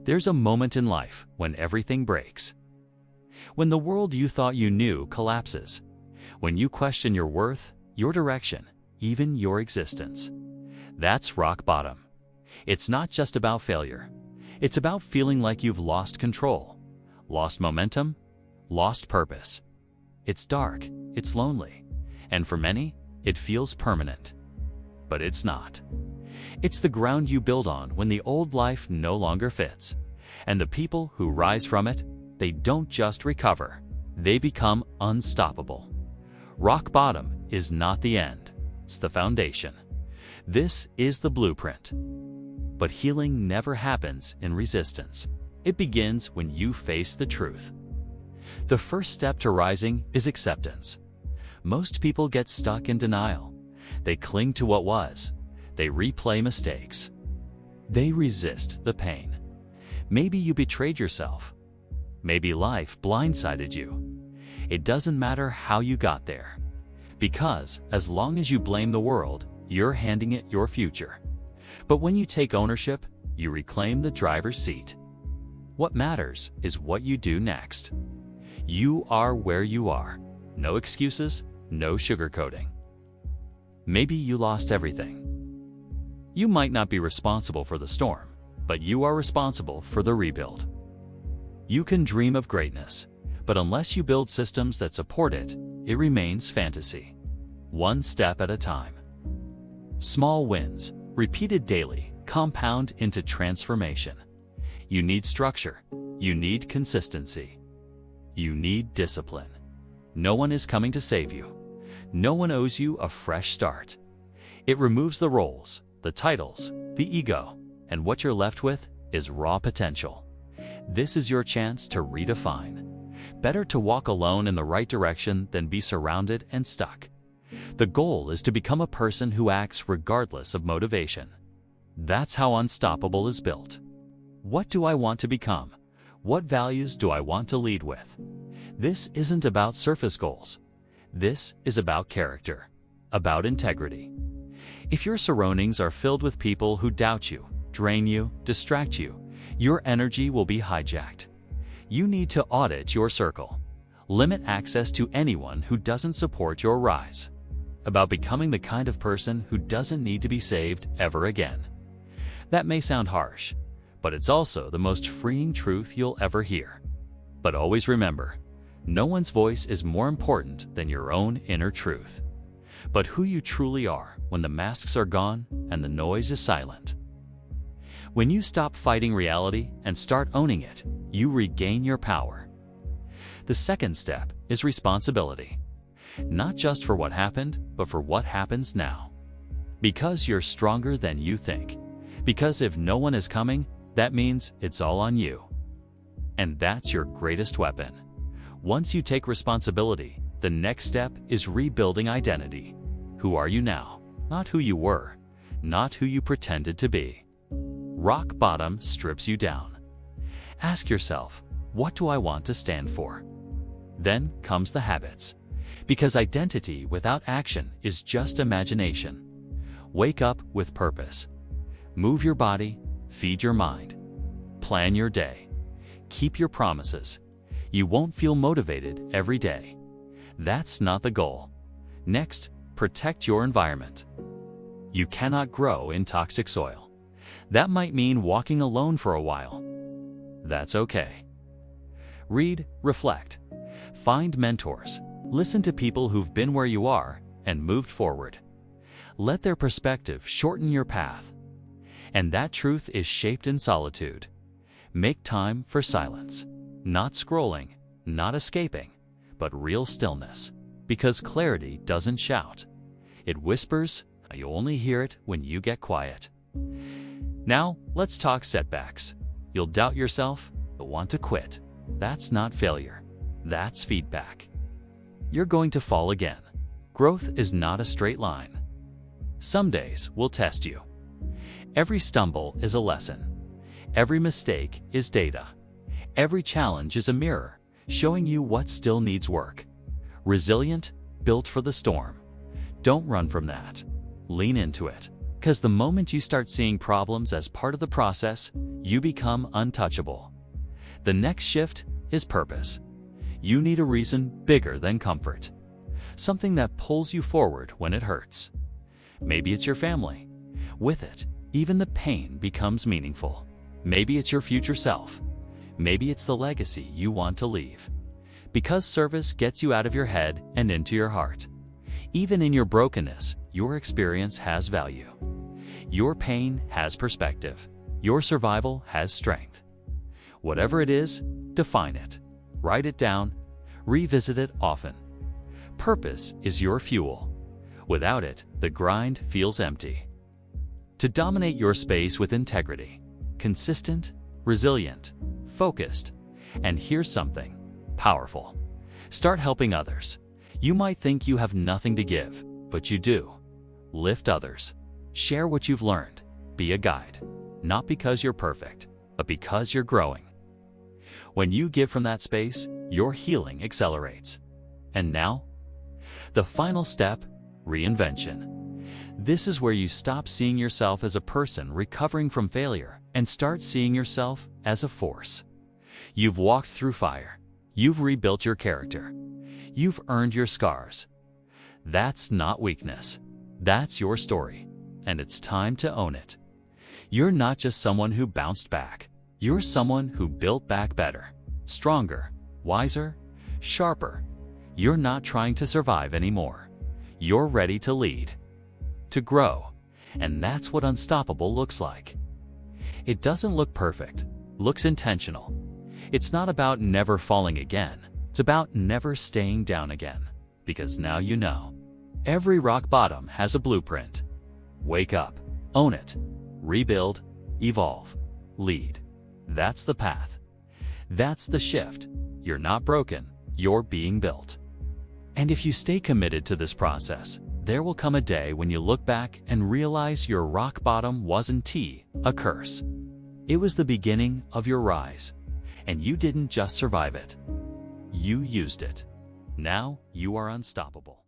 There's a moment in life when everything breaks. When the world you thought you knew collapses. When you question your worth, your direction, even your existence. That's rock bottom. It's not just about failure. It's about feeling like you've lost control, lost momentum, lost purpose. It's dark, it's lonely, and for many, it feels permanent. But it's not. It's the ground you build on when the old life no longer fits. And the people who rise from it, they don't just recover, they become unstoppable. Rock bottom is not the end, it's the foundation. This is the blueprint. But healing never happens in resistance. It begins when you face the truth. The first step to rising is acceptance. Most people get stuck in denial. They cling to what was. They replay mistakes. They resist the pain. Maybe you betrayed yourself. Maybe life blindsided you. It doesn't matter how you got there. Because as long as you blame the world, you're handing it your future. But when you take ownership, you reclaim the driver's seat. What matters is what you do next. You are where you are. No excuses, no sugarcoating. Maybe you lost everything. You might not be responsible for the storm, but you are responsible for the rebuild. You can dream of greatness, but unless you build systems that support it, it remains fantasy. One step at a time. Small wins, repeated daily, compound into transformation. You need structure. You need consistency. You need discipline. No one is coming to save you. No one owes you a fresh start. It removes the roles, the titles, the ego, and what you're left with is raw potential. This is your chance to redefine. Better to walk alone in the right direction than be surrounded and stuck. The goal is to become a person who acts regardless of motivation. That's how unstoppable is built. What do I want to become? What values do I want to lead with? This isn't about surface goals. This is about character, about integrity. If your surroundings are filled with people who doubt you, drain you, distract you, your energy will be hijacked. You need to audit your circle. Limit access to anyone who doesn't support your rise. About becoming the kind of person who doesn't need to be saved ever again. That may sound harsh, but it's also the most freeing truth you'll ever hear. But always remember, no one's voice is more important than your own inner truth. But who you truly are when the masks are gone and the noise is silent. When you stop fighting reality and start owning it, you regain your power. The second step is responsibility. Not just for what happened, but for what happens now. Because you're stronger than you think. Because if no one is coming, that means it's all on you. And that's your greatest weapon. Once you take responsibility, the next step is rebuilding identity. Who are you now? Not who you were, not who you pretended to be. Rock bottom strips you down. Ask yourself, what do I want to stand for? Then comes the habits. Because identity without action is just imagination. Wake up with purpose. Move your body, feed your mind. Plan your day. Keep your promises. You won't feel motivated every day. That's not the goal. Next, protect your environment. You cannot grow in toxic soil. That might mean walking alone for a while. That's okay. Read, reflect. Find mentors. Listen to people who've been where you are and moved forward. Let their perspective shorten your path. And that truth is shaped in solitude. Make time for silence. Not scrolling, not escaping, but real stillness. Because clarity doesn't shout. It whispers, you only hear it when you get quiet. Now, let's talk setbacks. You'll doubt yourself, you'll want to quit. That's not failure. That's feedback. You're going to fall again. Growth is not a straight line. Some days will test you. Every stumble is a lesson. Every mistake is data. Every challenge is a mirror, showing you what still needs work. Resilient, built for the storm. Don't run from that. Lean into it. Because the moment you start seeing problems as part of the process, you become untouchable. The next shift is purpose. You need a reason bigger than comfort. Something that pulls you forward when it hurts. Maybe it's your family. With it, even the pain becomes meaningful. Maybe it's your future self. Maybe it's the legacy you want to leave. Because service gets you out of your head and into your heart. Even in your brokenness, your experience has value. Your pain has perspective. Your survival has strength. Whatever it is, define it. Write it down. Revisit it often. Purpose is your fuel. Without it, the grind feels empty. To dominate your space with integrity, consistent, resilient, focused, and here's something powerful. Start helping others. You might think you have nothing to give, but you do. Lift others. Share what you've learned. Be a guide. Not because you're perfect, but because you're growing. When you give from that space, your healing accelerates. And now, the final step, reinvention. This is where you stop seeing yourself as a person recovering from failure and start seeing yourself as a force. You've walked through fire. You've rebuilt your character. You've earned your scars. That's not weakness. That's your story, and it's time to own it. You're not just someone who bounced back. You're someone who built back better, stronger, wiser, sharper. You're not trying to survive anymore. You're ready to lead, to grow, and that's what unstoppable looks like. It doesn't look perfect, looks intentional. It's not about never falling again. It's about never staying down again, because now you know. Every rock bottom has a blueprint. Wake up, own it, rebuild, evolve, lead. That's the path. That's the shift. You're not broken, you're being built. And if you stay committed to this process, there will come a day when you look back and realize your rock bottom wasn't a curse. It was the beginning of your rise. And you didn't just survive it. You used it. Now you are unstoppable.